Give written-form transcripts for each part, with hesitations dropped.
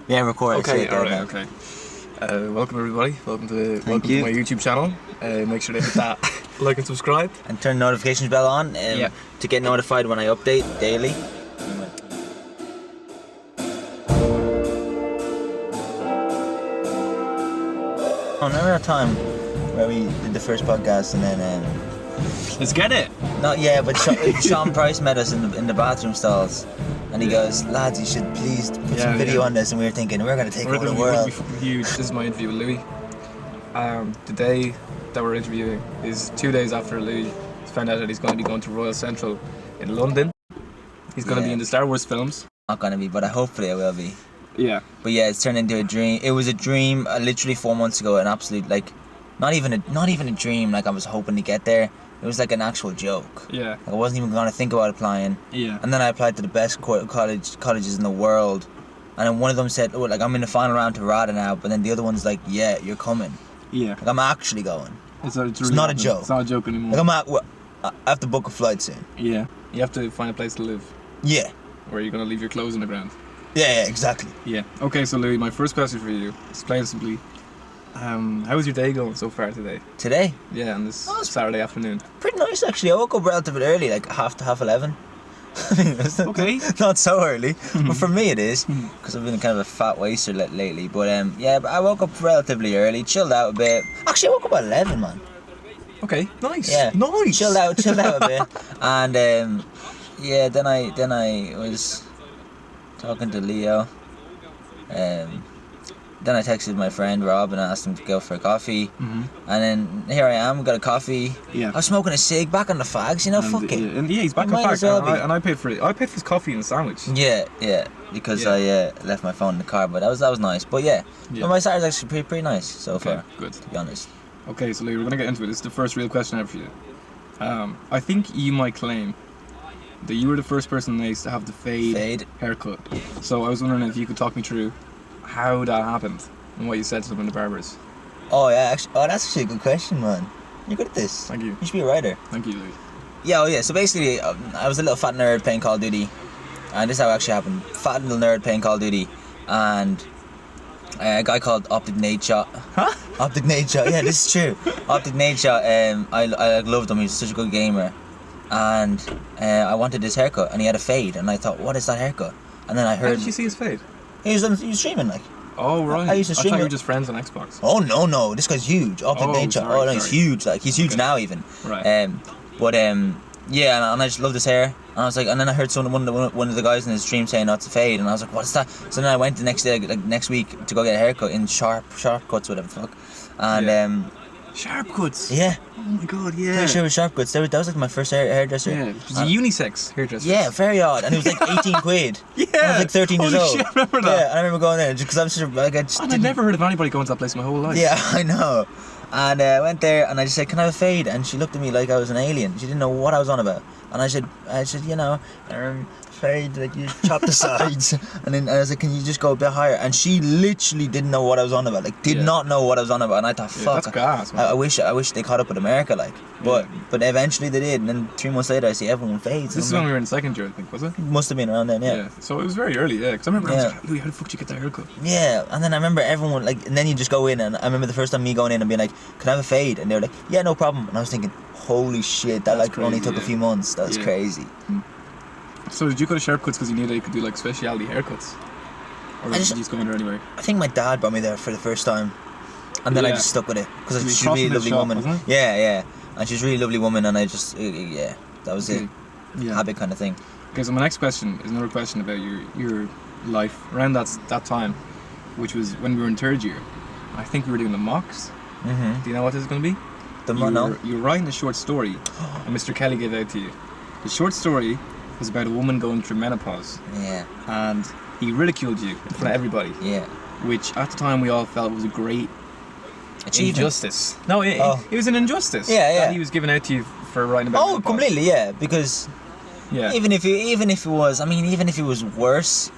Yeah, record. Okay, alright, okay. Welcome everybody. Welcome to my YouTube channel. Make sure to hit that like and subscribe. And turn the notifications bell on to get notified when I update daily. I remember that time where we did the first podcast and then Let's get it! not yeah, but Sean Price met us in the bathroom stalls, and he goes, "Lads, you should please put some video on this." And we were thinking, we're going to take over the world. Be fucking huge. This is my interview with Louis. The day that we're interviewing is 2 days after Louis found out that he's going to be going to Royal Central in London. He's going to be in the Star Wars films. Not going to be, but hopefully I will be. Yeah. But yeah, it's turned into a dream. It was a dream literally 4 months ago, an absolute not even a dream. Like I was hoping to get there. It was like an actual joke. Yeah. Like I wasn't even going to think about applying. Yeah. And then I applied to the best colleges in the world, and then one of them said, "Oh, like I'm in the final round to RADA now," but then the other one's like, "Yeah, you're coming." Yeah. Like I'm actually going. It's really not a joke. It's not a joke anymore. Like I have to book a flight soon. Yeah. You have to find a place to live. Yeah. Or you're going to leave your clothes on the ground. Yeah, exactly. Yeah. Okay, so Louis, my first question for you is plain and simply, how is your day going so far today? Today? Yeah, on this Saturday afternoon. Pretty nice actually. I woke up relatively early, like half 11. Okay. Not so early, but for me it is, because I've been kind of a fat waster lately. But yeah, but I woke up relatively early, chilled out a bit. Actually, I woke up at 11, man. Okay, nice. Yeah, nice. Chilled out a bit, and yeah, then I was talking to Leo. Then I texted my friend Rob and asked him to go for a coffee. Mm-hmm. And then here I am, got a coffee. Yeah. I was smoking a cig, back on the fags, you know, fuck it. Yeah, and he's back on the fags. Well, and I paid for it. I paid for his coffee and sandwich. Yeah, because I left my phone in the car, but that was nice. But yeah. Well, my Saturday's actually pretty nice so far. Good. To be honest. Okay, so Louis, we're gonna get into it. This is the first real question ever for you. I think you might claim that you were the first person in Naas to have the fade haircut. So I was wondering if you could talk me through how that happened and what you said to them in the barbers. Oh yeah, that's actually a good question, man. You're good at this. Thank you. You should be a writer. Thank you, Louis. Yeah, so basically, I was a little fat nerd playing Call of Duty, and this is how it actually happened. Fat little nerd playing Call of Duty, and a guy called Optic Nature. Huh? Optic Nature, yeah, this is true. Optic Nature, I loved him. He was such a good gamer, and I wanted his haircut, and he had a fade, and I thought, what is that haircut? And then I heard. How did you see his fade? He was streaming like. Oh right. I used to stream. I thought you were just friends on Xbox. Oh no, this guy's huge. Optic Nature. Sorry, no, he's huge. Like he's huge now even. Right. Yeah, and I just loved his hair. And I was like, and then I heard one of the guys in his stream saying, "Oh, it's a fade," and I was like, "What's that?" So then I went the next day, like next week, to go get a haircut in sharp cuts, whatever the fuck. And Sharp cuts? Yeah. Oh my god, yeah. Pretty sure it was sharp cuts. That was like my first hairdresser. Yeah, it was a unisex hairdresser. Yeah, very odd. And it was like 18 quid. Yeah. And I was like 13 years old. Shit, I remember that. Yeah, and I remember going there because I was just like, I'd never heard of anybody going to that place my whole life. Yeah, I know. And I went there and I just said, "Can I have a fade?" And she looked at me like I was an alien. She didn't know what I was on about. And I said, you know, fade, like you chop the sides. And then I was like, "Can you just go a bit higher?" And she literally didn't know what I was on about. Like, did not know what I was on about. And I thought, fuck. That's gas, man. I wish they caught up with America, like. But eventually they did. And then 3 months later, I see everyone fades. This is when we were in second year, I think, was it? Must have been around then, yeah. So it was very early, yeah. Because I remember I was like, "Louis, how the fuck did you get that haircut?" Yeah, and then I remember everyone, like, and then you just go in, and I remember the first time me going in and being like, "Can I have a fade?" And they were like, "Yeah, no problem." And I was thinking, holy shit, that like only took a few months. That's crazy. So did you go to sharp cuts because you knew that you could do like specialty haircuts? Or did you just go in there anyway? I think my dad brought me there for the first time, and then I just stuck with it because she's a really lovely woman. Yeah, and she's a really lovely woman, and I just that was it. Yeah, habit kind of thing. Okay, so my next question is another question about your life around that time, which was when we were in third year. I think we were doing the mocks. Mm-hmm. Do you know what this is going to be? You were writing a short story, and Mr. Kelly gave it out to you. The short story was about a woman going through menopause. Yeah. And he ridiculed you in front of everybody. Yeah. Which at the time we all felt was a great injustice. No, it was an injustice. Yeah. That he was giving out to you for writing about menopause. Completely, yeah. Because even if it was worse,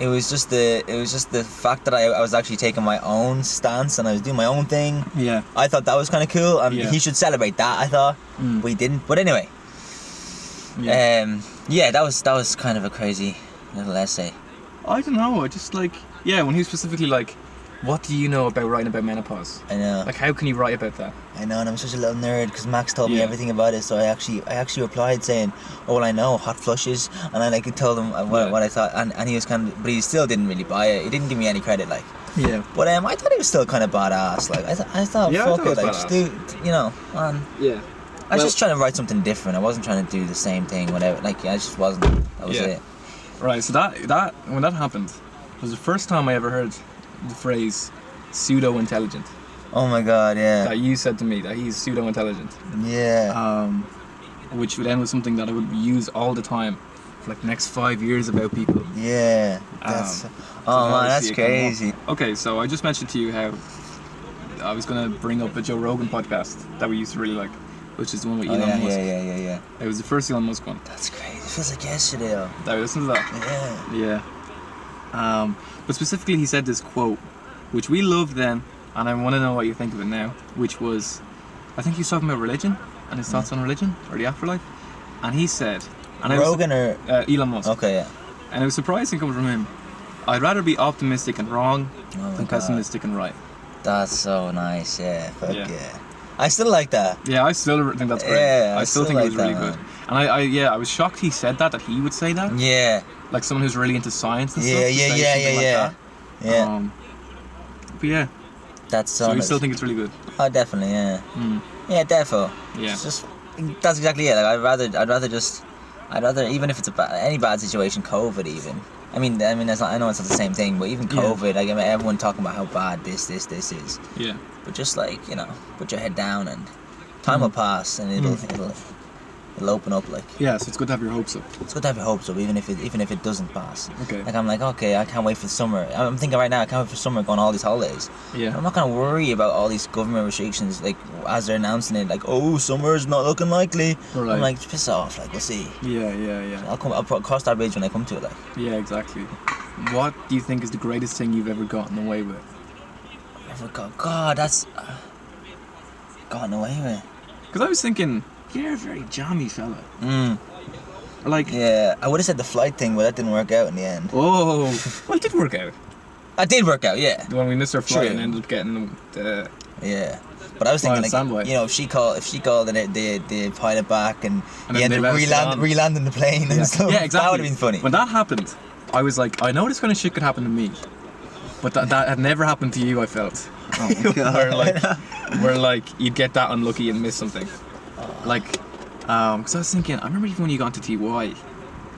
it was just the fact that I was actually taking my own stance and I was doing my own thing. Yeah. I thought that was kind of cool. He should celebrate that, I thought. But he didn't. But anyway. Yeah. That was kind of a crazy little essay. I don't know. I just like, yeah, when he was specifically like, what do you know about writing about menopause? I know. Like, how can you write about that? I know, and I'm such a little nerd because Max told me everything about it. So I actually replied saying, "Oh, well, I know hot flushes," and I like told him what I thought, and he was kind of, but he still didn't really buy it. He didn't give me any credit, like. Yeah. But I thought he was still kind of badass. Like I thought, fuck it, like just do, you know, man. Yeah. I was just trying to write something different. I wasn't trying to do the same thing, whatever. Like I just wasn't. That was it. Right. So that when that happened, was the first time I ever heard the phrase pseudo-intelligent. Oh my god, yeah. That you said to me that he's pseudo-intelligent. Yeah. Which then was something that I would use all the time for like the next 5 years about people. Yeah. That's. Man, that's crazy. Okay, so I just mentioned to you how I was gonna bring up a Joe Rogan podcast that we used to really like, which is the one with Elon Musk. Yeah. It was the first Elon Musk one. That's crazy. It feels like yesterday, though. Did I listen to that? Yeah. Yeah. But specifically, he said this quote, which we loved then, and I want to know what you think of it now. Which was, I think he was talking about religion and his thoughts on religion or the afterlife, and he said, and Rogan or Elon Musk. Okay, yeah. And it was surprising coming from him. I'd rather be optimistic and wrong than pessimistic and right. That's so nice. Yeah. Fuck yeah. I still like that. Yeah, I still think that's great. Yeah, I still think like it was really that, good. And I was shocked he said that he would say that. Yeah. Like someone who's really into science and stuff. Yeah. But yeah. That's so. So you still think it's really good? Oh, definitely. Yeah. Yeah, defo. Yeah. It's just that's exactly it. Like I'd rather even if it's any bad situation, COVID even. I mean that's not. I know it's not the same thing, but even COVID, like everyone talking about how bad this is. Yeah. But just like put your head down and time will pass and it'll open up like. Yeah, so it's good to have your hopes up. It's good to have your hopes up, even if it doesn't pass. Okay. Like I'm like, okay, I can't wait for summer. I'm thinking right now, I can't wait for summer, going on all these holidays. Yeah. I'm not gonna worry about all these government restrictions, like as they're announcing it, like, oh, summer's not looking likely. Right. I'm like, piss off, like we'll see. Yeah. I'll cross that bridge when I come to it, like. Yeah, exactly. What do you think is the greatest thing you've ever gotten away with? God, that's gotten away with. Because I was thinking, you're a very jammy fella. Like. Yeah, I would have said the flight thing, but that didn't work out in the end. Oh, well, it did work out. It did work out, yeah. When we missed our flight and ended up getting the. Yeah. But I was thinking, like, if she called the pilot back and he ended up re-landing the plane and stuff. Yeah, exactly. That would have been funny. When that happened, I was like, I know this kind of shit could happen to me, but that had never happened to you. I felt. Oh my God. where like you'd get that unlucky and miss something, like, because I was thinking, I remember even when you got into TY,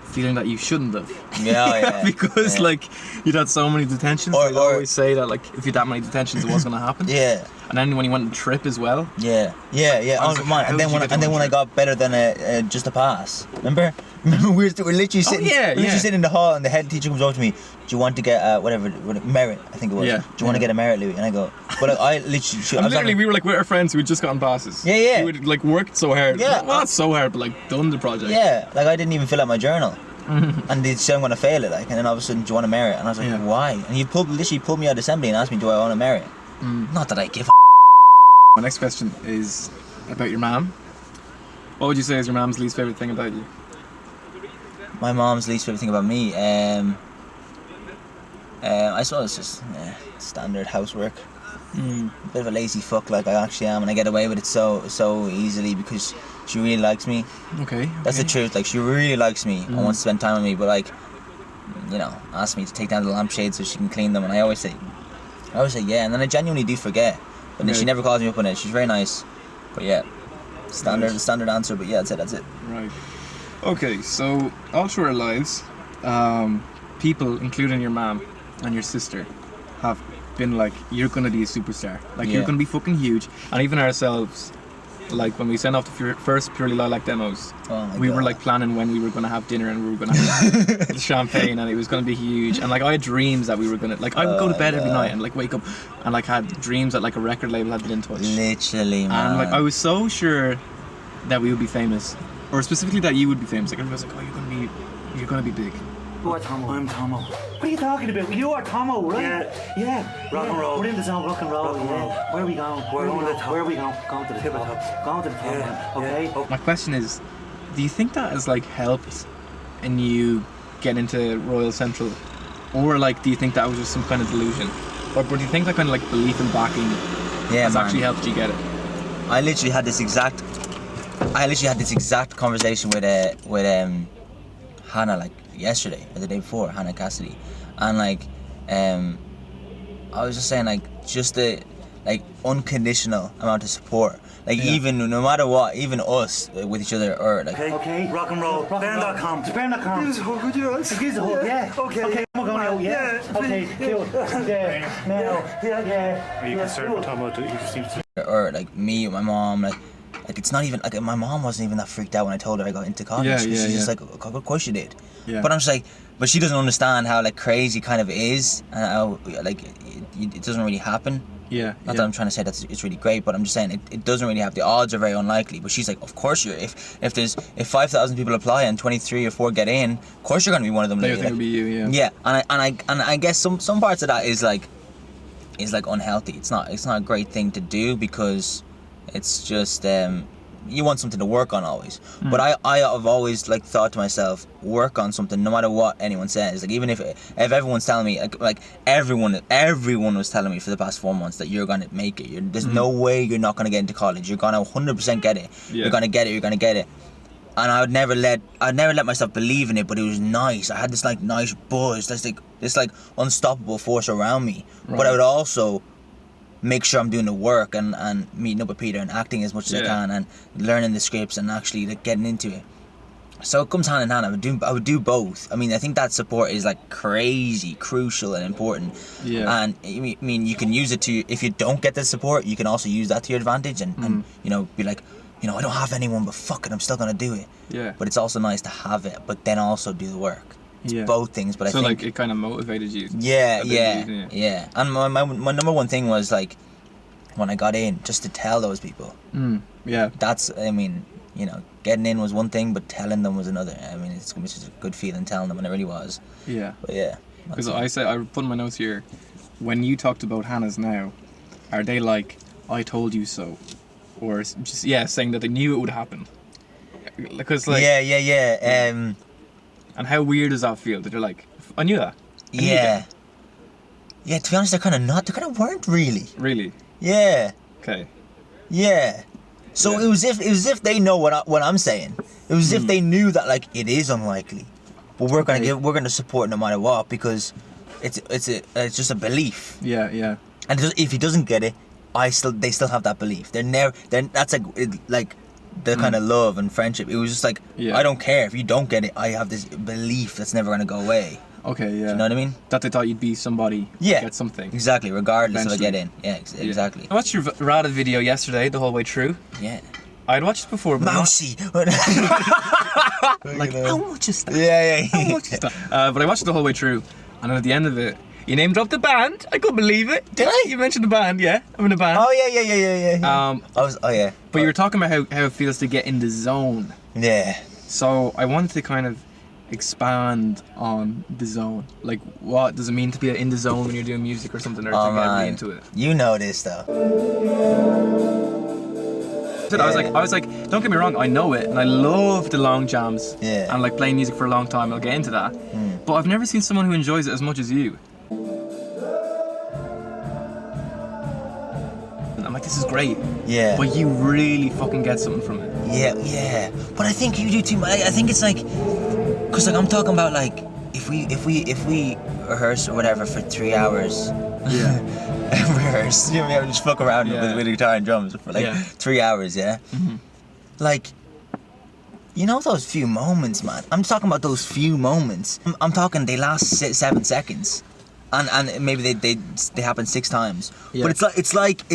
feeling that you shouldn't have. Yeah. Because like you'd had so many detentions. Or always say that like if you had that many detentions, it was going to happen. Yeah. And then when you went on the trip as well. Yeah. Oh, man. And then when I got better than just a pass, remember we were literally sitting. Sitting in the hall, and the head teacher comes over to me. Do you want to get whatever merit? I think it was. Yeah. Do you want to get a merit, Louis? And I go, but I literally. We were like with our friends who had just gotten passes. Yeah. We would like worked so hard. Yeah. Not so hard, but like done the project. Yeah. Like I didn't even fill out my journal. And they said I'm going to fail it, like, and then all of a sudden, do you want a merit? And I was like, why? And he literally pulled me out of assembly and asked me, do I want a merit? Not that I give a. My next question is about your mom. What would you say is your mom's least favourite thing about you? My mom's least favourite thing about me? I suppose it's just standard housework. A bit of a lazy fuck, like I actually am, and I get away with it so easily because she really likes me. Okay. That's the truth. Like she really likes me and wants to spend time with me, but like, asks me to take down the lampshades so she can clean them, and I always say yeah, and then I genuinely do forget. But then she never calls me up on it. She's very nice, but yeah, standard answer. But yeah, that's it. Right. Okay, so all through our lives, people, including your mom and your sister, have been like, you're gonna be a superstar. Like you're gonna be fucking huge. And even ourselves, like when we sent off the first Purely Lilac demos, we were like planning when we were gonna have dinner and we were gonna have champagne and it was gonna be huge. And like I had dreams that we were gonna, like I would go to bed every night and like wake up and like had dreams that like a record label had been in touch. Literally, man. And like I was so sure that we would be famous, or specifically that you would be famous. Like everybody was like, oh, you're gonna be big. You are Tomo. I'm Tomo. What are you talking about? You are Tomo, right? Yeah. Rock and roll. We're in the zone, rock and roll. Rock and roll. Where are we going? We're going to the top. Where are we going? Going to the Tip of top. top. Going to the top, Yeah. okay? Yeah. My question is, do you think that has like helped in you get into Royal Central or like do you think that was just some kind of delusion, or do you think that kind of like belief and backing has actually helped you get it? I literally had this exact conversation with Hannah like yesterday or the day before, Hannah Cassidy, and like I was just saying like just the like unconditional amount of support, like even no matter what, even us with each other, or like Okay, rock and roll. Band.com. Band.com. Give us a hug, would you? Give us a hug, yeah. Okay, we're going out, yeah. Okay, cool. Yeah, now, yeah. Are you concerned with talking about it? You just seem to... Or like me with my mom, like it's not even like my mom wasn't even that freaked out when I told her I got into college. She's just like, of course you did. Yeah. But I'm just like, but she doesn't understand how like crazy kind of is, and how like it doesn't really happen. Yeah. Not that I'm trying to say that it's really great, but I'm just saying it doesn't really have. The odds are very unlikely. But she's like, of course you're. If 5,000 people apply and 23 or 4 get in, of course you're going to be one of them. I think it'll be you. Yeah. Yeah, and I guess some parts of that is like unhealthy. It's not a great thing to do, because it's just you want something to work on always. But I have always like thought to myself, work on something no matter what anyone says. Like even if everyone's telling me, like everyone was telling me for the past 4 months that you're gonna make it. There's no way you're not gonna get into college. You're gonna 100% get it. Yeah. You're gonna get it. You're gonna get it. And I'd never let myself believe in it, but it was nice. I had this like nice buzz, this unstoppable force around me. Right. But I would also make sure I'm doing the work and meeting up with Peter and acting as much as I can, and learning the scripts and actually like getting into it. So it comes hand in hand. I would do both. I mean, I think that support is like crazy crucial and important. Yeah. And I mean, you can use it to, if you don't get the support, you can also use that to your advantage and you know, be like, you know, I don't have anyone, but fuck it, I'm still gonna do it. Yeah. But it's also nice to have it, but then also do the work. It's both things, but I think... So, like, it kind of motivated you. Yeah. And my number one thing was, like, when I got in, just to tell those people. Yeah. That's, I mean, you know, getting in was one thing, but telling them was another. I mean, it's just a good feeling telling them, and it really was. Yeah. But yeah. Because I put in my notes here, when you talked about Hannah's now, are they like, I told you so? Or just, saying that they knew it would happen? Because, like... Yeah. And how weird does that feel? That you're like, I knew that. Yeah, to be honest, they kind of weren't really. Really? Yeah. Okay. Yeah. So it was if they know what I'm saying. It was if they knew that like it is unlikely, but we're gonna support no matter what, because it's just a belief. Yeah. And if he doesn't get it, they still have that belief. That's like the kind of love and friendship. It was just like, I don't care if you don't get it. I have this belief that's never gonna go away. Okay, yeah. Do you know what I mean? That they thought you'd be somebody. Get something. Exactly. Regardless if I Eventually. get in. Yeah, exactly. I watched your Rada video yesterday, the whole way through. Yeah. I'd watched it before, but Mousy. like, how much is that? Yeah. How much is that? But I watched it the whole way through, and then at the end of it, you name dropped the band. I couldn't believe it. Did I? You mentioned the band, yeah. I'm in a band. Oh yeah. Yeah. But you were talking about how it feels to get in the zone. Yeah. So I wanted to kind of expand on the zone. Like, what does it mean to be in the zone when you're doing music or something, or to get really into it? You know this though. I was like, don't get me wrong, I know it, and I love the long jams. Yeah. And like playing music for a long time. I'll get into that. But I've never seen someone who enjoys it as much as you. I'm like, this is great. Yeah. But you really fucking get something from it. Yeah. But I think you do too much. I think it's like, cause like I'm talking about like if we rehearse or whatever for 3 hours. Yeah. rehearse. You know, just fuck around with guitar and drums for like 3 hours. Yeah. Mm-hmm. Like, you know those few moments, man. I'm talking about those few moments. I'm talking they last 7 seconds. And maybe they happen 6 times, but it's like for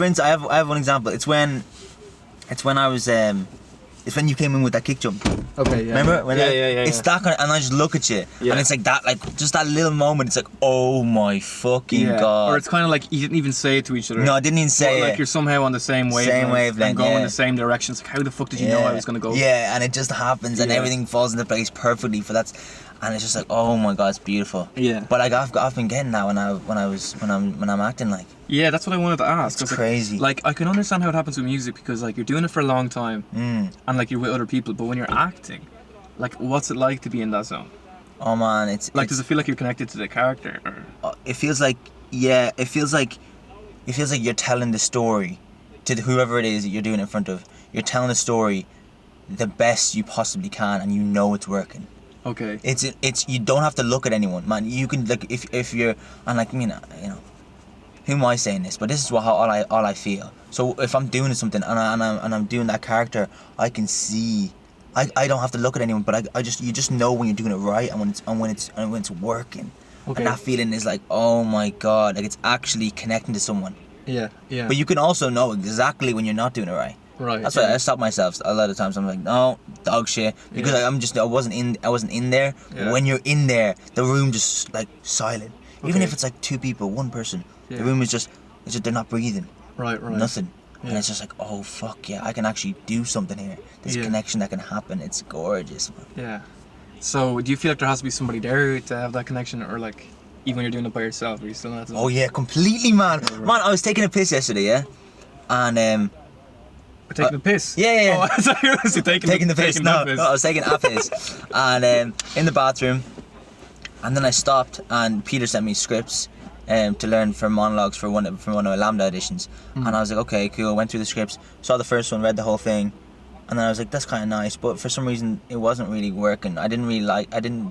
instance, I have one example. It's when I was it's when you came in with that kick jump. Okay, yeah. Remember? When yeah. It's that kind of, and I just look at you, and it's like that, like just that little moment. It's like, oh my fucking god. Or it's kind of like you didn't even say it to each other. No, I didn't even say it. Like you're somehow on the same wavelength. And going in the same direction. It's like, how the fuck did you know I was gonna go? Yeah, and it just happens, and everything falls into place perfectly for that. And it's just like, oh my god, it's beautiful. Yeah. But like I've been getting that when I'm acting like. Yeah, that's what I wanted to ask. It's crazy. Like I can understand how it happens with music, because like you're doing it for a long time, and like you're with other people. But when you're acting, like what's it like to be in that zone? Oh man, it's Like, does it feel like you're connected to the character? Or? it feels like it feels like you're telling the story to whoever it is that you're doing it in front of. You're telling the story the best you possibly can, and you know it's working. Okay. It's you don't have to look at anyone, man. You can, like, if you're, and like, you know, who am I saying this? But this is all I feel. So if I'm doing something and I'm doing that character, I can see. I don't have to look at anyone, but you just know when you're doing it right and when it's working. Okay. And that feeling is like, oh my god, like it's actually connecting to someone. Yeah. But you can also know exactly when you're not doing it right. Right. That's why I stop myself a lot of times. I'm like, no, dog shit, because I wasn't in there. Yeah. When you're in there, the room just like silent. Even Okay. if it's like 2 people, 1 person, Yeah. the room is just they're not breathing. Right. Nothing. Yeah. And it's just like, oh fuck yeah, I can actually do something here. There's a connection that can happen. It's gorgeous, man. Yeah. So, do you feel like there has to be somebody there to have that connection, or like even when you're doing it by yourself, are you still not? Oh yeah, completely, man. Man, I was taking a piss yesterday, yeah, and We're taking a piss. yeah. Oh, I thought you were taking the piss. No, I was taking a piss, and in the bathroom, and then I stopped, and Peter sent me scripts to learn for monologues for one of my Lambda auditions, and I was like, okay, cool. Went through the scripts, saw the first one, read the whole thing, and then I was like, that's kind of nice, but for some reason it wasn't really working. I didn't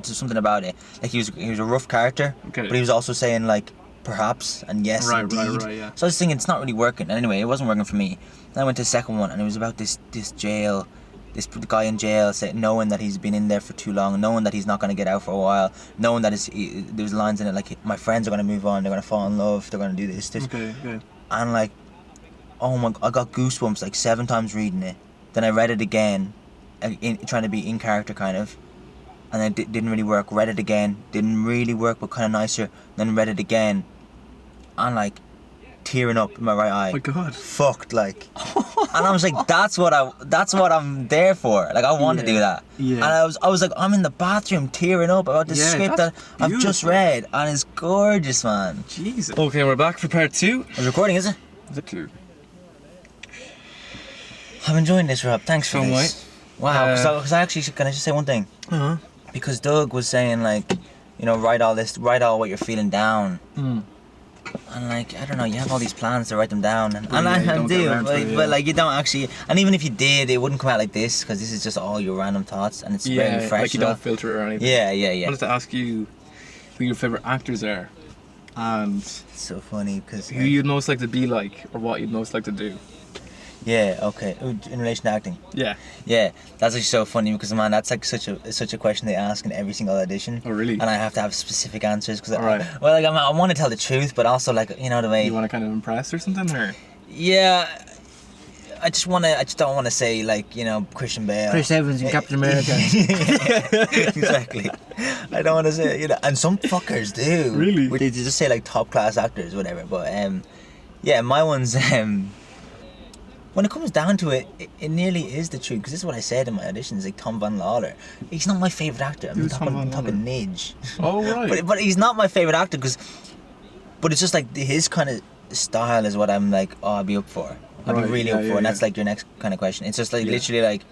there's something about it. Like he was a rough character, Okay. but he was also saying like perhaps and yes, Right, indeed. yeah. So I was thinking it's not really working. And anyway, it wasn't working for me. Then I went to the second one, and it was about this jail, this guy in jail, knowing that he's been in there for too long, knowing that he's not going to get out for a while, knowing that there's lines in it like, my friends are going to move on, they're going to fall in love, they're going to do this. Okay. And like, oh my, I got goosebumps like 7 times reading it. Then I read it again, trying to be in character kind of, and it didn't really work. Read it again, didn't really work, but kind of nicer. Then read it again, and like tearing up in my right eye. Oh my god. Fucked like, and I was like, that's what I'm there for. Like I want to do that. Yeah. And I was like, I'm in the bathroom tearing up about this script that that's I've just beautiful. read, and it's gorgeous, man. Jesus. Okay, we're back for part 2. I was recording, is it? I'm enjoying this, Rob. Thanks for So this. Wow, because I actually, can I just say one thing? Uh-huh. Because Doug was saying like, write all what you're feeling down. And like, I don't know, you have all these plans to write them down, and I do, but like you don't actually, and even if you did, it wouldn't come out like this, because this is just all your random thoughts, and it's very fresh. Like you don't filter it or anything. Yeah. I wanted to ask you who your favourite actors are, and It's so funny because who you'd most like to be like, or what you'd most like to do. yeah, okay, in relation to acting. Yeah. Yeah, that's actually so funny because, man, that's like such a question they ask in every single audition. Oh, really? And I have to have specific answers because Right. I want to tell the truth, but also like, the way. You want to kind of impress or something, or? Yeah, I just don't want to say like, Christian Bale. Chris Evans in Captain America. Exactly. I don't want to say, and some fuckers do. Really? They just say like top class actors, whatever. But yeah, my one's when it comes down to it, it nearly is the truth, because this is what I said in my auditions, like Tom Van Lawler. He's not my favourite actor. I'm Who's Tom Van talking Nidge. Oh, right. but he's not my favourite actor, but it's just like his kind of style is what I'm like, I'll be up for. I'll be really up for, and that's like your next kind of question. It's just like literally like,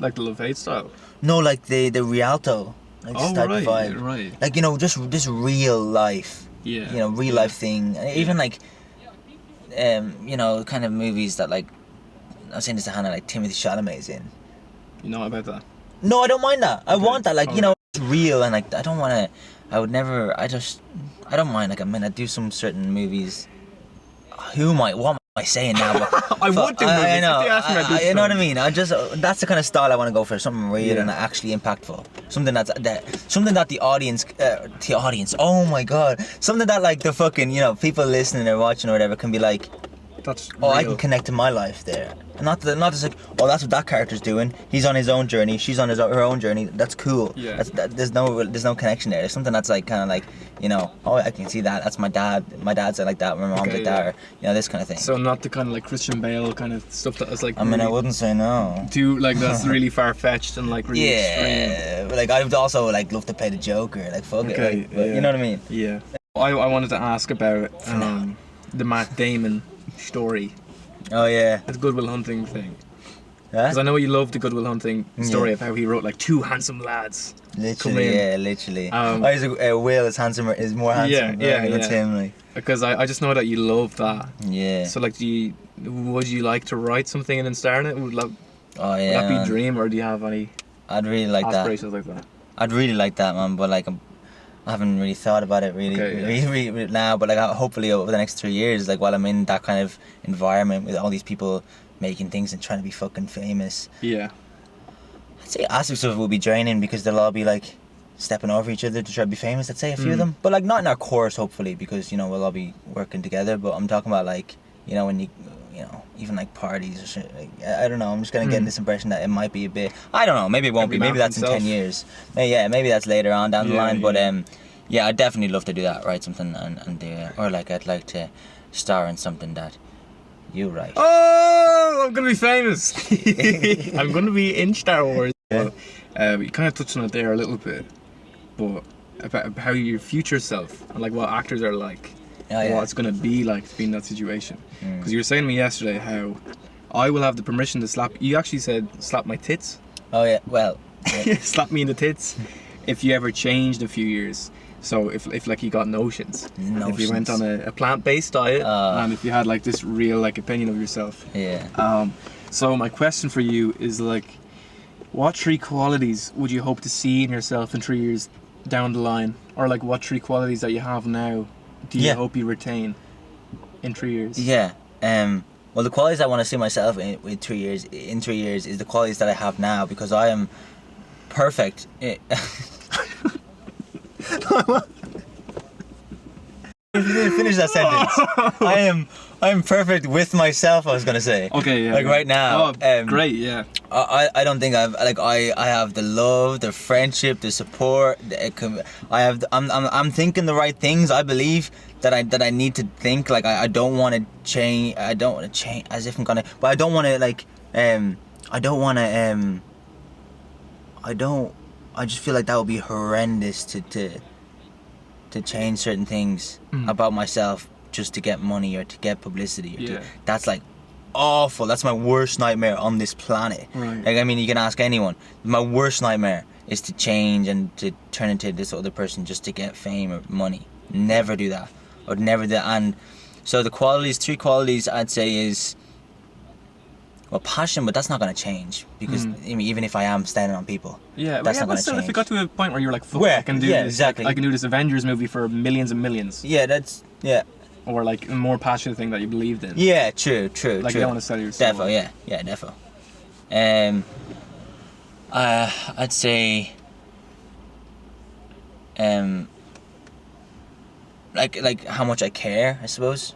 like the Love Hate style. no, like the Rialto, like this type of vibe. Right. Like just this real life. Yeah. Real life thing. And even like, kind of movies that like, I was saying this to Hannah, like Timothy Chalamet's in. You know about that? No, I don't mind that. I want that, like, Alright. it's real, and like, I don't mind, like, I do some certain movies. What am I saying now? But, I would do movies. I know, If they asked me, I'd do you know what I films. mean? That's the kind of style I want to go for, something real and actually impactful. Something something that the audience, oh my god, something that like the fucking, people listening or watching or whatever can be like, That's oh, I real. can connect to my life there. And not just like, oh, that's what that character's doing. He's on his own journey. She's on her own journey. That's cool. Yeah. There's no connection there. There's something that's like kind of like, oh, I can see that. That's my dad. My dad's like that. My mom's like that. Or, this kind of thing. So not the kind of like Christian Bale kind of stuff that is like. I mean, I really wouldn't say no. too like that's really far fetched and like really extreme. Yeah, but like I would also like love to play the Joker. Like fuck it. Okay, Like, but yeah. you know what I mean? Yeah. I wanted to ask about the Matt Damon story. Oh yeah. His Good Will Hunting thing. Because I know you love the Good Will Hunting story of how he wrote like two handsome lads. Literally, yeah, literally. Will is handsomer, is more handsome. That's him, like. Because I just know that you love that. Yeah. So like, would you like to write something and then star in it? Would that be a dream, or do you have any? I'd really like aspirations like that. I'd really like that, man. But like, I haven't really thought about it really now. But like, hopefully over the next 3 years, like while I'm in that kind of environment with all these people making things and trying to be fucking famous. Yeah. I'd say aspects of it will be draining because they'll all be like stepping over each other to try to be famous. I'd say a few of them, but like not in our course, hopefully, because we'll all be working together. But I'm talking about like when you even like parties or shit. Like, I don't know. I'm just gonna get this impression that it might be a bit. I don't know. Maybe it won't be. Maybe that's in 10 years. Maybe that's later on down the line. But I'd definitely love to do that. Write something and or like I'd like to star in something that you write. Oh, I'm gonna be famous. I'm gonna be in Star Wars. Yeah. You kind of touched on it there a little bit, but about how your future self and like what actors are like. What it's gonna be like to be in that situation. Because you were saying to me yesterday how I will have the permission to slap. You actually said slap my tits. Oh yeah, well, slap me in the tits if you ever changed a few years. So if like you got notions, if you went on a plant-based diet, and if you had like this real like opinion of yourself. Yeah. So my question for you is like, what 3 qualities would you hope to see in yourself in 3 years down the line, or like what 3 qualities that you have now do you hope you retain in 3 years? Yeah. Well, the qualities I want to see myself in 3 years is the qualities that I have now, because I am perfect. If you didn't finish that sentence, I am perfect with myself. I was gonna say. Okay, yeah. Like right now. Oh, great, yeah. I don't think I have the love, the friendship, the support. I'm thinking the right things. I believe that I need to think. Like I don't want to change. I don't want to change as if I'm gonna. But I don't want to like. I don't want to. I just feel like that would be horrendous to change certain things about myself just to get money or to get publicity. That's like awful. That's my worst nightmare on this planet. Right. Like, I mean, you can ask anyone. My worst nightmare is to change and to turn into this other person just to get fame or money. Never do that. I would never do that. And so the 3 qualities I'd say is, well, passion, but that's not going to change because I mean, even if I am standing on people, that's not going to change. If it got to a point where you're like, fuck, I can do this. Exactly. I can do this Avengers movie for millions and millions. Yeah. Or like a more passionate thing that you believed in. Yeah, true. Like you don't want to sell your soul. Defo, yeah, defo. I'd say, like how much I care, I suppose.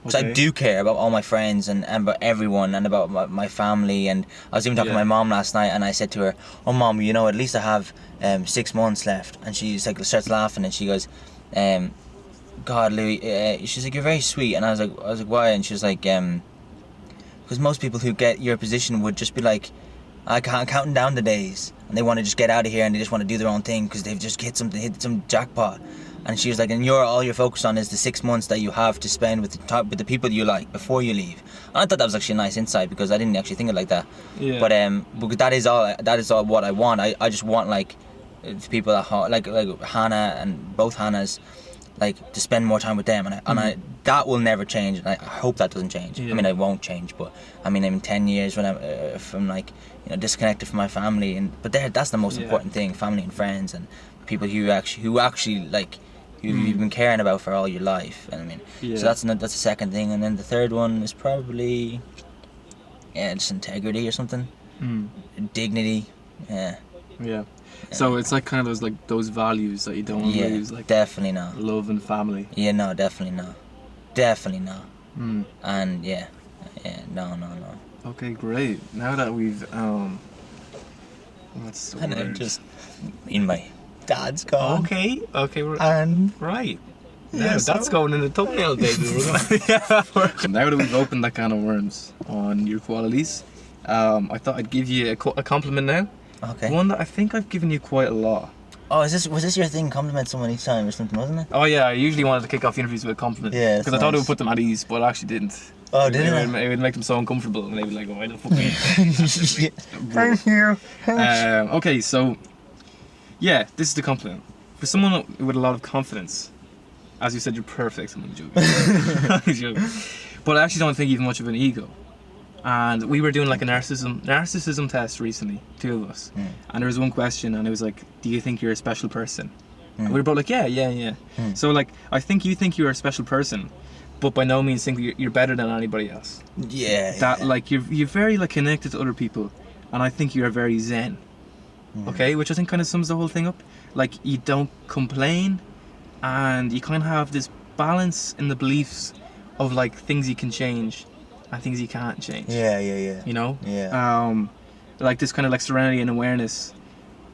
Because I do care about all my friends and about everyone and about my family. And I was even talking to my mom last night, and I said to her, "Oh, Mom, at least I have 6 months left." And she's like, starts laughing, and she goes, "God, Louis," she's like, "You're very sweet." And I was like, "Why?" And she was like, "Because most people who get your position would just be like, I'm counting down the days, and they want to just get out of here, and they just want to do their own thing because they've just hit some jackpot." And she was like, and all you're focused on is the 6 months that you have to spend with the people you like before you leave. And I thought that was actually a nice insight, because I didn't actually think it like that. Yeah. But because that is all what I want. I just want like people that like Hannah and both Hannahs, like to spend more time with them, and I that will never change. And I hope that doesn't change. I mean, it won't change, but I mean, in 10 years when I'm from like disconnected from my family, but that's the most important thing: family and friends and people who actually like. You've been caring about for all your life. And I mean, so that's the second thing. And then the third one is probably just integrity or something. Dignity. Yeah. So it's like kind of those values that you don't want to lose, like definitely not. Love and family. Yeah, no, definitely not. And no. Okay, great. Now that we've what's the word? Just in my dad's gone. Okay, we're right. Yes, that's going in the thumbnail, baby. Now that we've opened that can of worms on your qualities, I thought I'd give you a compliment now. Okay. One that I think I've given you quite a lot. Oh, was this your thing? Compliment someone each time or something, wasn't it? Oh yeah, I usually wanted to kick off the interviews with a compliment. Yeah, because I thought it would put them at ease, but it actually didn't. Oh, didn't it? It would make them so uncomfortable, and they'd be like, "Why the fuck?" Thank you. Okay, so yeah, this is the compliment for someone with a lot of confidence. As you said, you're perfect. I'm joking. I'm joking. But I actually don't think you've much of an ego. And we were doing like a narcissism test recently, two of us. And there was one question, and it was like, "Do you think you're a special person?" And we were both like, "Yeah." So like, I think you're a special person, but by no means think you're better than anybody else. Yeah. That like you're very like connected to other people, and I think you're very zen. Okay, which I think kind of sums the whole thing up. Like, you don't complain, and you kind of have this balance in the beliefs of like things you can change and things you can't change. Yeah. You know? Yeah. Like this kind of like serenity and awareness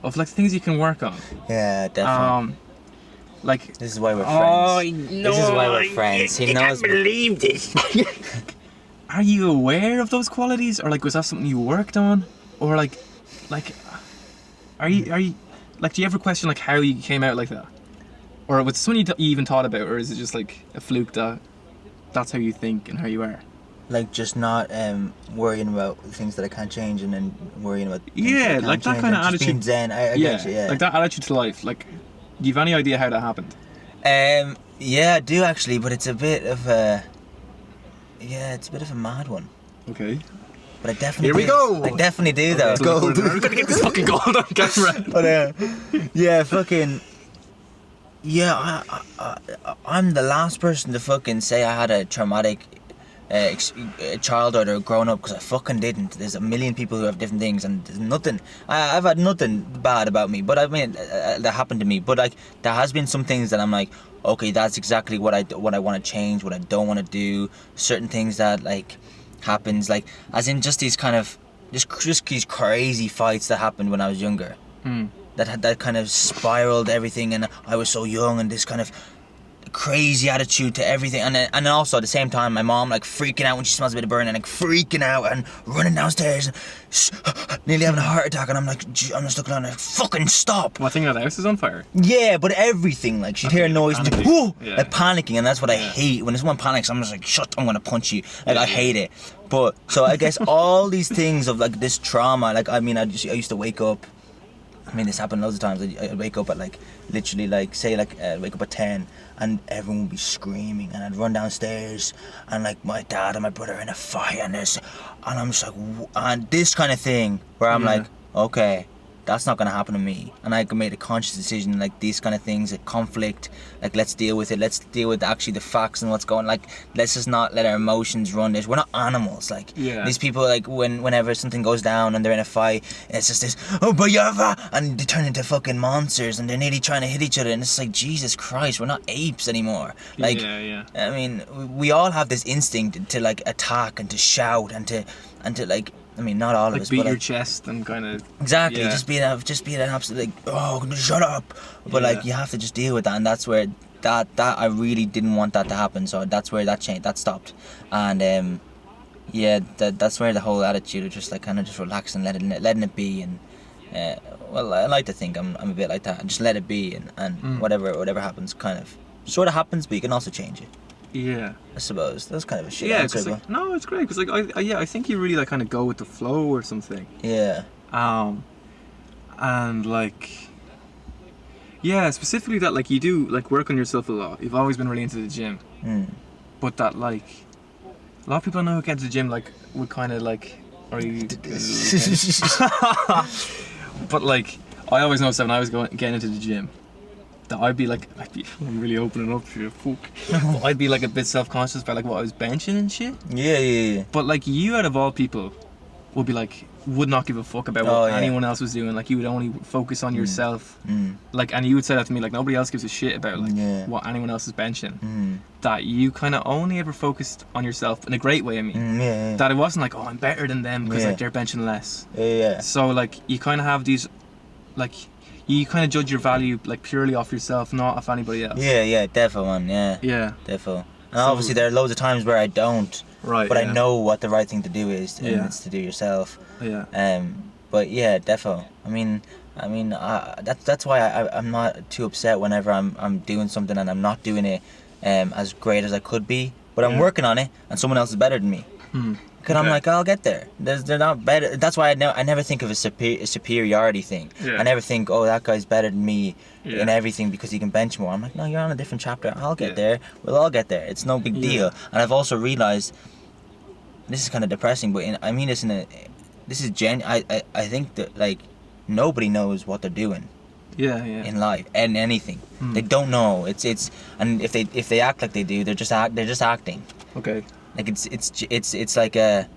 of like things you can work on. Yeah, definitely. Like, This is why we're friends. oh no! This is why we're friends. He knows. Believe this. Are you aware of those qualities, or like was that something you worked on, or like, are you like, do you ever question like how you came out like that, or was it something you even thought about, or is it just like a fluke that that's how you think and how you are? Like, just not worrying about things that I can't change, and then worrying about things Yeah, that I can't like that change, kind of and just attitude. being zen. I get you, yeah. Like that attitude to life. Like, do you have any idea how that happened? Yeah, I do actually, but it's a bit of a mad one. Okay. But I definitely Here we do. go. I definitely do though. We're gonna get this fucking gold on camera. But yeah, fucking. Yeah, I'm the last person to fucking say I had a traumatic childhood or growing up, because I fucking didn't. There's a million people who have different things, and there's nothing. I've had nothing bad about me, but I mean that happened to me. But like, there has been some things that I'm like, okay, that's exactly what I want to change, what I don't want to do. Certain things that like happens, like as in just these kind of just these crazy fights that happened when I was younger. That kind of spiraled everything, and I was so young, and this kind of crazy attitude to everything, and also at the same time my mom like freaking out when she smells a bit of burn, and like freaking out and running downstairs and nearly having a heart attack, and I'm just looking at her like, fucking stop. Well, I think that house is on fire. Yeah, but everything, like she'd hear a noise and whoa, Yeah. like panicking, and that's what I hate. When someone panics, I'm just like, shut, I'm gonna punch you. Like, I hate it. But so I guess all these things of like this trauma, like I mean I used to wake up, I mean this happened loads of times, I'd wake up at like literally like say like wake up at 10 and everyone would be screaming, and I'd run downstairs and like my dad and my brother are in a fight, and I'm just like and this kind of thing where I'm like, okay, that's not gonna happen to me, and I made a conscious decision, like these kind of things, like conflict, like let's deal with it, let's deal with actually the facts and what's going, like let's just not let our emotions run this. We're not animals, like these people, like whenever something goes down and they're in a fight, it's just this and they turn into fucking monsters, and they're nearly trying to hit each other, and it's like, Jesus Christ, we're not apes anymore. Like, I mean, we all have this instinct to like attack and to shout and to like, I mean, not all like of us, beat but your like, chest and kind of exactly, just being an absolute like, oh, shut up. But like, you have to just deal with that, and that's where that I really didn't want that to happen. So that's where that changed, that stopped, and that's where the whole attitude of just like kind of just relaxing, letting it be, and well, I like to think I'm a bit like that. Just let it be, and whatever happens, kind of sort of happens, but you can also change it. Yeah, I suppose that's kind of a shit yeah. answer, Like, no, it's great because like I think you really like kind of go with the flow or something. Yeah. And like, yeah, specifically that like you do like work on yourself a lot. You've always been really into the gym, but that like a lot of people I know who get to the gym like would kind of like, are you? But like, I always noticed that when I was getting into the gym, that I'd be I'm really opening up for you, fuck. But I'd be like a bit self-conscious about like what I was benching and shit. Yeah. But like you, out of all people, would be like, would not give a fuck about what anyone else was doing. Like, you would only focus on yourself. Like, and you would say that to me, like nobody else gives a shit about like what anyone else is benching. That you kind of only ever focused on yourself in a great way. I mean, that it wasn't like, oh, I'm better than them because like they're benching less. Yeah. So like you kind of have these, like, you kind of judge your value like purely off yourself, not off anybody else. Yeah, defo, man. Yeah. Defo. And obviously there are loads of times where I don't. Right. But I know what the right thing to do is, and it's to do yourself. Yeah. But yeah, defo. I mean, I mean, that's why I'm not too upset whenever I'm doing something and I'm not doing it as great as I could be. But I'm working on it, and someone else is better than me. Because I'm like, I'll get there. They're not better. That's why I never think of a superiority thing. Yeah. I never think, oh, that guy's better than me in everything because he can bench more. I'm like, no, you're on a different chapter. I'll get there. We'll all get there. It's no big deal. And I've also realized, this is kind of depressing, but I mean this this is I think that like nobody knows what they're doing. In life and anything, they don't know. It's and if they act like they do, they're just acting. Okay. Like it's like a.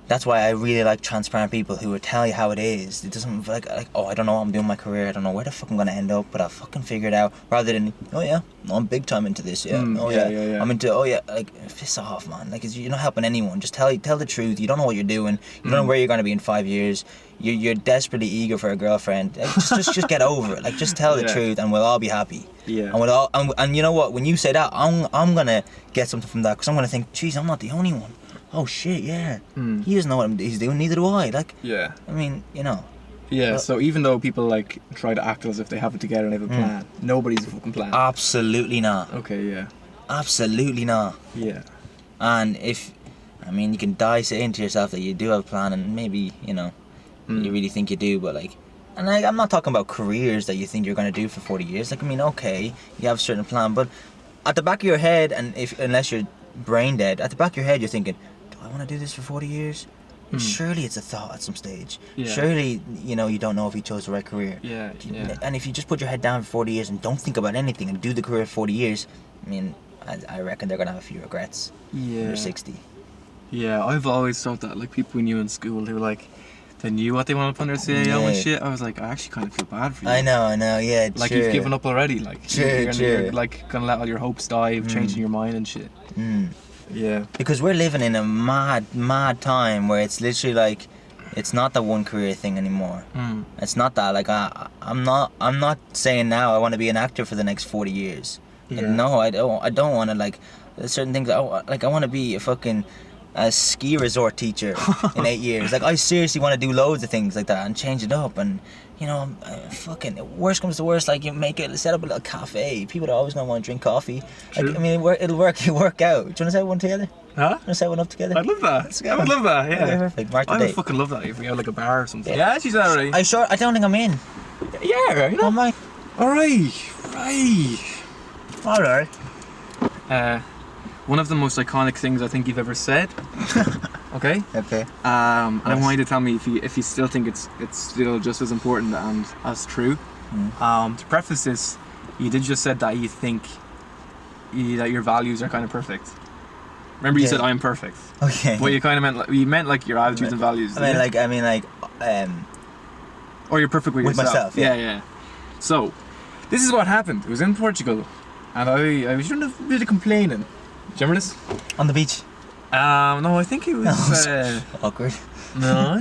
That's why I really like transparent people who will tell you how it is. It doesn't like oh, I don't know what I'm doing in my career. I don't know where the fuck I'm gonna end up, but I'll fucking figure it out. Rather than oh yeah, I'm big time into this. Yeah. I'm into like piss off, man. Like you're not helping anyone. Just tell the truth. You don't know what you're doing. You don't know where you're gonna be in 5 years. You're desperately eager for a girlfriend. Like, just get over it. Like just tell the truth, and we'll all be happy. Yeah. And we'll all and you know what? When you say that, I'm gonna get something from that because I'm gonna think, geez, I'm not the only one. Oh shit, yeah. He doesn't know what he's doing, neither do I. Like, I mean, you know. Yeah, so even though people like try to act as if they have it together and they have a plan, nobody's a fucking plan. Absolutely not. Okay, yeah. Absolutely not. Yeah. And you can die saying to yourself that you do have a plan and maybe, you know, you really think you do, but like, and I'm not talking about careers that you think you're going to do for 40 years. Like, I mean, okay, you have a certain plan, but at the back of your head, and unless you're brain dead, at the back of your head, you're thinking, I want to do this for 40 years. Surely it's a thought at some stage. Surely, you know, you don't know if you chose the right career. And if you just put your head down for 40 years and don't think about anything and do the career for 40 years, I mean, I reckon they're gonna have a few regrets when you're 60. Yeah, I've always thought that, like, people we knew in school who like they knew what they wanted to put on their CAO and shit. I was like, I actually kind of feel bad for you. I know, yeah. Like, you've given up already. Like, you're like gonna let all your hopes die of changing your mind and shit. Yeah. Because we're living in a mad time where it's literally like, it's not the one career thing anymore. It's not that. Like, I'm not saying now I want to be an actor for the next 40 years. And no, I don't want to, like, there's certain things. I want to be a ski resort teacher in 8 years. Like, I seriously want to do loads of things like that and change it up. And, you know, worst comes to worst, like, set up a little cafe. People are always going to want to drink coffee. Like, I mean, it'll work out. Do you want to set one together? Huh? Want to set one up together? I'd love that. I would love that, yeah. Perfect. Mark the I date. would fucking love that if we had, like, a bar or something. Yeah, she's alright. I don't think I'm in. Yeah, you know? Oh, my. Alright. One of the most iconic things I think you've ever said. Okay. Okay. And I want you to tell me if you still think it's still just as important and as true. To preface this, you did just said that you think that your values are kind of perfect. Remember, you said I'm perfect. Okay. But you kind of meant like your attitudes and values. I mean like. Or you're perfect with yourself. Myself. Yeah. So, this is what happened. It was in Portugal, and I was doing a bit of complaining. Do you remember this? On the beach? No, I think it was... awkward. No.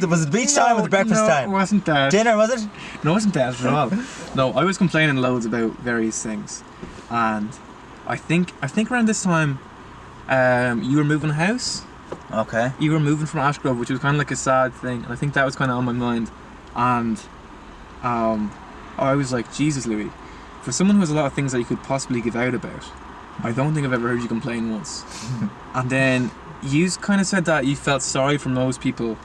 Was it beach time or the breakfast time? No, it wasn't that. Dinner, was it? No, it wasn't that at all. No, I was complaining loads about various things. And I think around this time, you were moving house. Okay. You were moving from Ashgrove, which was kind of like a sad thing. And I think that was kind of on my mind. And I was like, Jesus, Louis, for someone who has a lot of things that you could possibly give out about, I don't think I've ever heard you complain once. And then you kind of said that you felt sorry from those people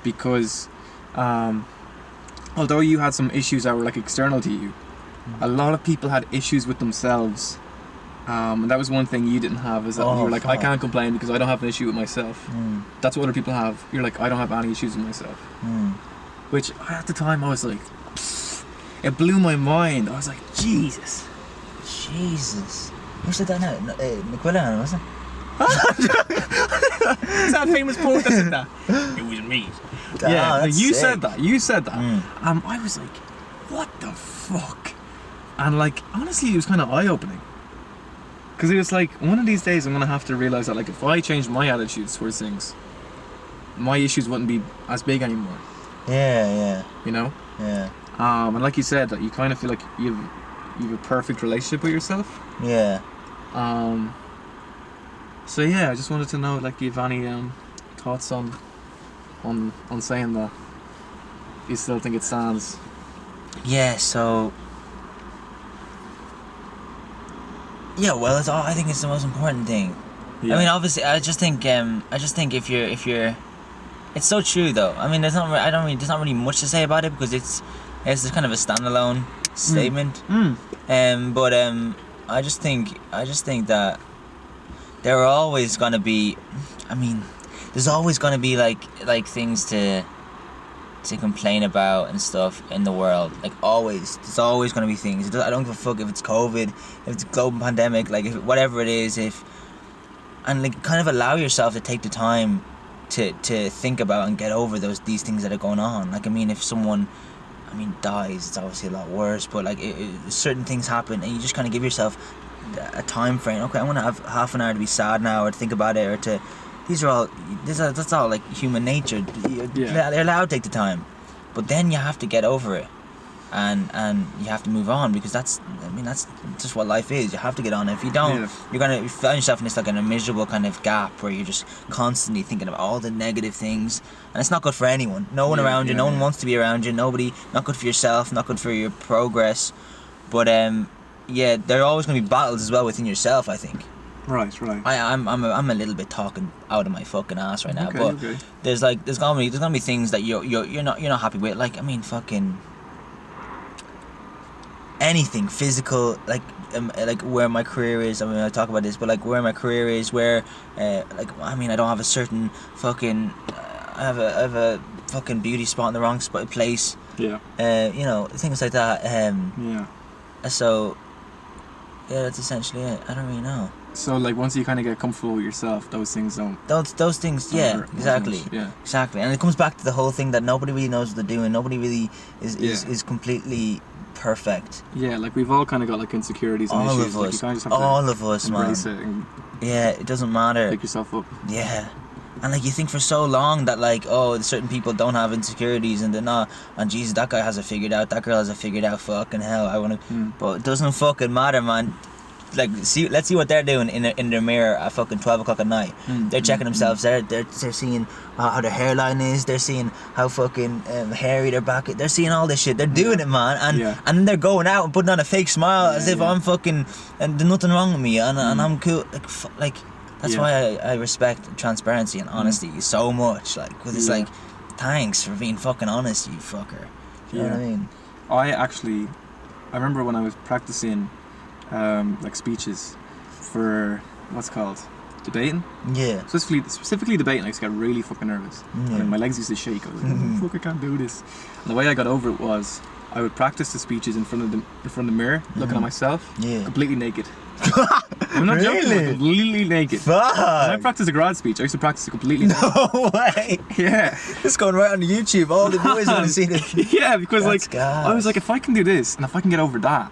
because although you had some issues that were like external to you, a lot of people had issues with themselves. And that was one thing you didn't have, is that you were like, I can't complain because I don't have an issue with myself. That's what other people have. You're like, I don't have any issues with myself. Which at the time I was like, it blew my mind. I was like, Jesus. Who said that now? McQuillan, wasn't it? Is that a famous poet that said that? It was me. Yeah, you said that. I was like, what the fuck? And like, honestly, it was kind of eye-opening. Because it was like, one of these days I'm going to have to realise that, like, if I changed my attitudes towards things, my issues wouldn't be as big anymore. Yeah. You know? Yeah. And like you said, that you kind of feel like you've a perfect relationship with yourself. Yeah. So yeah, I just wanted to know, like, do you have any thoughts on saying that? you still think it stands? Yeah. So. Yeah. Well, I think it's the most important thing. Yeah. I mean, obviously, I just think if you're, it's so true though. I mean, there's not really much to say about it because it's kind of a standalone statement. But I just think that there are always gonna be, I mean, there's always gonna be like things to complain about and stuff in the world. Like always, there's always gonna be things. I don't give a fuck if it's COVID, if it's a global pandemic, like whatever it is, and like kind of allow yourself to take the time to think about and get over these things that are going on. Like, I mean, if someone dies, it's obviously a lot worse, but like certain things happen and you just kind of give yourself a time frame. Okay, I'm gonna have half an hour to be sad now or to think about it, or to that's all like human nature. You're allowed to take the time, but then you have to get over it and you have to move on, because that's just what life is. You have to get on. If you don't, you're gonna find yourself in this like in a miserable kind of gap where you're just constantly thinking about all the negative things, and it's not good for anyone. No one around you. No one wants to be around you. Nobody. Not good for yourself. Not good for your progress. But there are always gonna be battles as well within yourself, I think. Right. I'm a little bit talking out of my fucking ass right now, but there's gonna be things that you're not happy with. Like, I mean, fucking anything physical, like where my career is. I mean, I talk about this, but like where my career is, where I don't have a certain fucking I have a fucking beauty spot in the wrong place. Yeah. Things like that. Yeah. So that's essentially it. I don't really know. So like once you kind of get comfortable with yourself, those things don't. Those things, exactly. Yeah. Exactly, and it comes back to the whole thing that nobody really knows what they're doing. Nobody really is completely perfect. Yeah, like we've all kind of got like insecurities and all issues. Of us, like, you kind of just have all to of us, embrace man. It and it doesn't matter. Pick yourself up. Yeah. And like you think for so long that like, oh, certain people don't have insecurities and they're not, and Jesus, that guy has it figured out, that girl has it figured out, fucking hell, I wanna but it doesn't fucking matter, man. Like, let's see what they're doing in their mirror at fucking 12 o'clock at night. They're checking themselves. They're seeing how their hairline is. They're seeing how fucking hairy their back is. They're seeing all this shit. They're doing it, man. And then they're going out and putting on a fake smile as if I'm fucking and there's nothing wrong with me and I'm cool. Like that's why I respect transparency and honesty so much. Like, because it's like, thanks for being fucking honest, you fucker. You know what I mean? I remember when I was practicing like speeches for what's called debating. Yeah. Specifically debating, I used to get really fucking nervous. I mean, my legs used to shake. I was like, oh, fuck, I can't do this. And the way I got over it was I would practice the speeches in front of the mirror, looking at myself, completely naked. I'm not joking, like, completely naked. Fuck. When I practiced a grad speech, I used to practice it completely naked. No way. Yeah. It's going right on YouTube. All the boys want to see this. Yeah, because that's like gas. I was like, if I can do this and if I can get over that,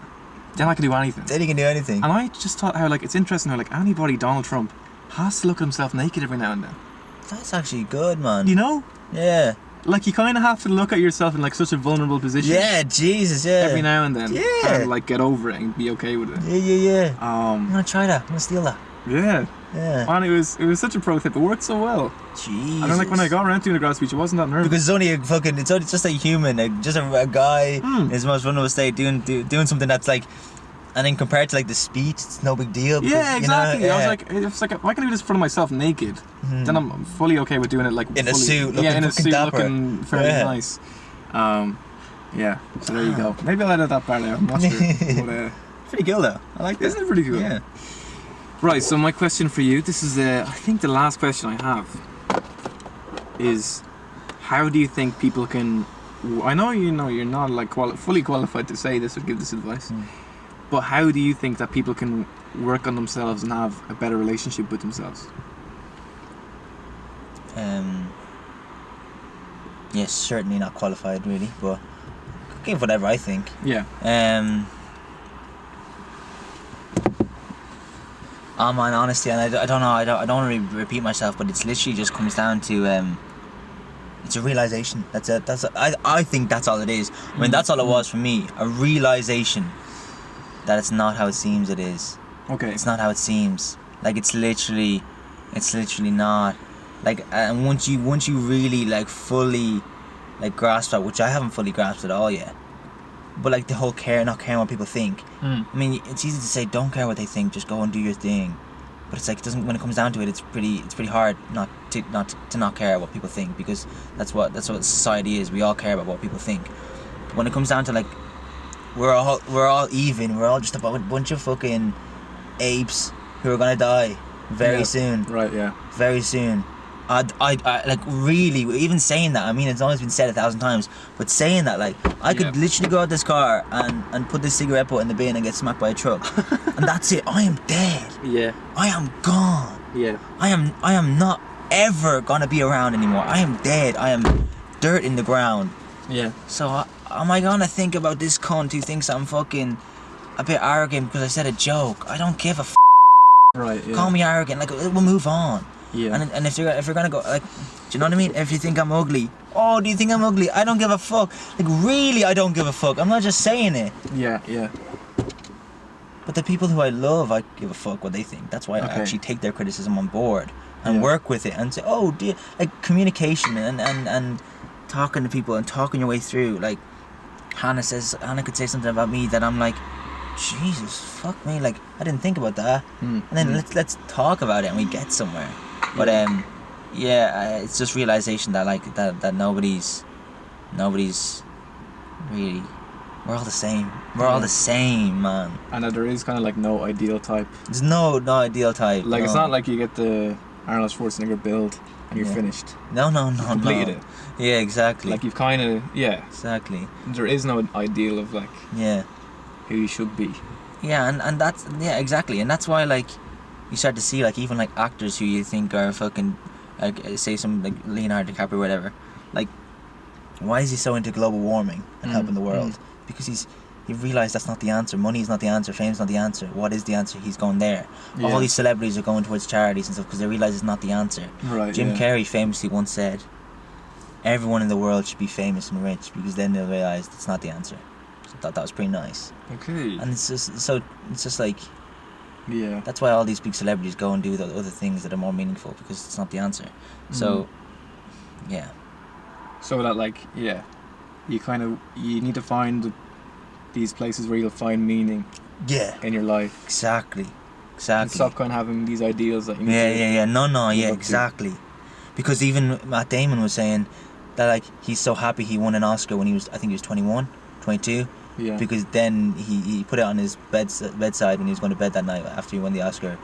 then I can do anything. Then you can do anything. And I just thought how like it's interesting how like anybody, Donald Trump, has to look at himself naked every now and then. That's actually good, man. You know? Yeah. Like you kind of have to look at yourself in like such a vulnerable position. Yeah, Jesus, yeah. Every now and then. Yeah. And like get over it and be okay with it. Yeah. I'm I'm gonna try that. I'm gonna steal that. Yeah. Yeah. And it was such a pro tip. It worked so well. Jesus. And then like when I got around doing a grad speech, I wasn't that nervous. Because it's only just a human, just a guy in his most vulnerable state doing something that's like, and then compared to like the speech, it's no big deal. Because, yeah, exactly. I was like, if I can do this in front of myself naked, then I'm fully okay with doing it like in a suit, looking fairly nice. Yeah. So there you go. Maybe I'll edit that part out. I'm not sure. But, pretty cool though. I like that. Isn't it pretty cool? Yeah. Right. So my question for you, this is I think the last question I have is, how do you think people can? I know you're not like fully qualified to say this or give this advice. But how do you think that people can work on themselves and have a better relationship with themselves? Yes, certainly not qualified really, but give whatever I think. Yeah. Man, honestly, and I don't know, I don't want to repeat myself, but it's literally just comes down to it's a realization. That's it. I think that's all it is. I mean, that's all it was for me. A realization that it's not how it seems it is. Okay. It's not how it seems. Like it's literally not. Like, and once you really like fully like grasped at, which I haven't fully grasped at all yet. But like the whole not caring what people think. I mean, it's easy to say don't care what they think, just go and do your thing. But it's like it doesn't. When it comes down to it, it's pretty hard not to care what people think, because that's what society is. We all care about what people think. But when it comes down to like, we're all even. We're all just a bunch of fucking apes who are gonna die very soon. Right. Yeah. Very soon. I like really, even saying that, I mean, it's always been said 1,000 times, but saying that, like, I could literally go out this car and put this cigarette butt in the bin and get smacked by a truck, and that's it. I am dead. Yeah. I am gone. Yeah. I am not ever gonna be around anymore. I am dead. I am dirt in the ground. Yeah. So am I gonna think about this cunt who thinks I'm fucking a bit arrogant because I said a joke? I don't give a f***. Right. Yeah. Call me arrogant. Like, we'll move on. Yeah. And if you're gonna go, like, do you know what I mean? If you think I'm ugly, oh, do you think I'm ugly? I don't give a fuck. Like, really, I don't give a fuck. I'm not just saying it. Yeah. Yeah. But the people who I love, I give a fuck what they think. That's why I actually take their criticism on board and work with it and say, oh, dear, like communication and talking to people and talking your way through. Like Hannah could say something about me that I'm like, Jesus, fuck me. Like, I didn't think about that. And then let's talk about it and we get somewhere. But it's just realization that like that nobody's really. We're all the same. We're all the same, man. And that there is kind of like no ideal type. There's no ideal type. Like, it's not like you get the Arnold Schwarzenegger build and you're finished. No. Completed it. Yeah, exactly. Like, you've kind of Exactly. There is no ideal of like who you should be. Yeah, and that's exactly, and that's why like you start to see like even like actors who you think are fucking like say some like Leonardo DiCaprio or whatever, like why is he so into global warming and helping the world? Because he realised that's not the answer. Money is not the answer. Fame's not the answer. What is the answer? He's going there. All these celebrities are going towards charities and stuff because they realise it's not the answer. Right. Jim Carrey famously once said, "Everyone in the world should be famous and rich because then they'll realise it's not the answer." So I thought that was pretty nice. Okay. And it's just like, that's why all these big celebrities go and do the other things that are more meaningful because it's not the answer. So, So that like you need to find these places where you'll find meaning. In your life. Exactly. And stop kind of having these ideals that you need to exactly. Because even Matt Damon was saying that like he's so happy he won an Oscar when I think he was 21, 22. Yeah. Because then he put it on his bedside when he was going to bed that night after he won the Oscar,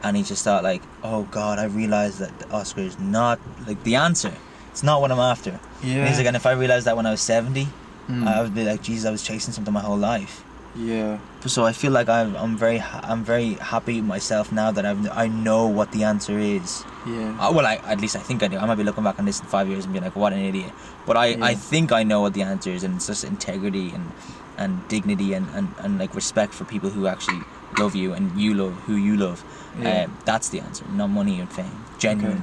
and he just thought like, oh God, I realised that the Oscar is not like the answer. It's not what I'm after. Yeah. And he's like, and if I realised that when I was 70, I would be like, Jesus, I was chasing something my whole life. Yeah. So I feel like I'm very happy with myself now that I know what the answer is. Yeah. Well, at least I think I do. I might be looking back on this in 5 years and being like, what an idiot. But I think I know what the answer is, and it's just integrity and dignity and like respect for people who actually love you and you love who you love. Yeah. That's the answer, not money and fame. Genuinely.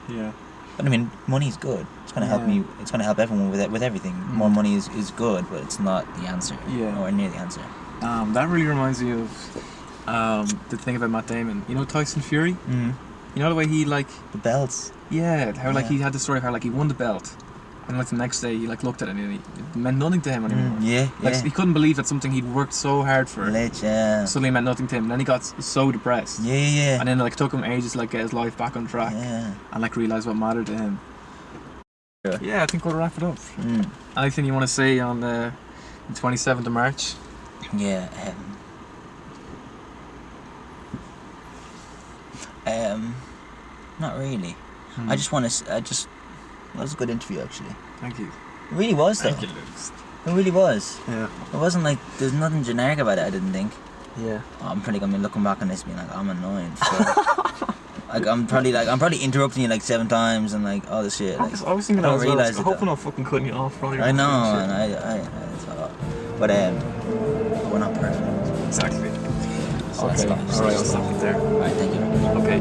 Okay. Yeah. But I mean, money is good. It's gonna help me. It's gonna help everyone with everything. More money is good, but it's not the answer. Yeah. Nowhere near the answer. That really reminds me of the thing about Matt Damon. You know Tyson Fury? Mm-hmm. You know the way he like The belts. Yeah, how like he had the story of how like he won the belt, and like the next day he like looked at it and it meant nothing to him anymore. Like he couldn't believe that something he'd worked so hard for suddenly meant nothing to him. And then he got so depressed. And then like it took him ages to like get his life back on track. And like realise what mattered to him. Yeah, I think we'll wrap it up. Anything you want to say on the 27th of March? Yeah. Not really. I just want to. That was a good interview, actually. Thank you. It really was, though. Thank you, Lewis. It really was. Yeah. It wasn't like there's nothing generic about it. I didn't think. Yeah. I'm probably gonna be looking back on this, being like, I'm annoying. So, like I'm probably interrupting you like 7 times and like all this shit. Like, I was thinking that as well. I hope I'm though. not fucking cutting you off. I know, and I but we're not perfect. Exactly. So Okay. Alright, I'll stop it there. Alright, thank you. Okay.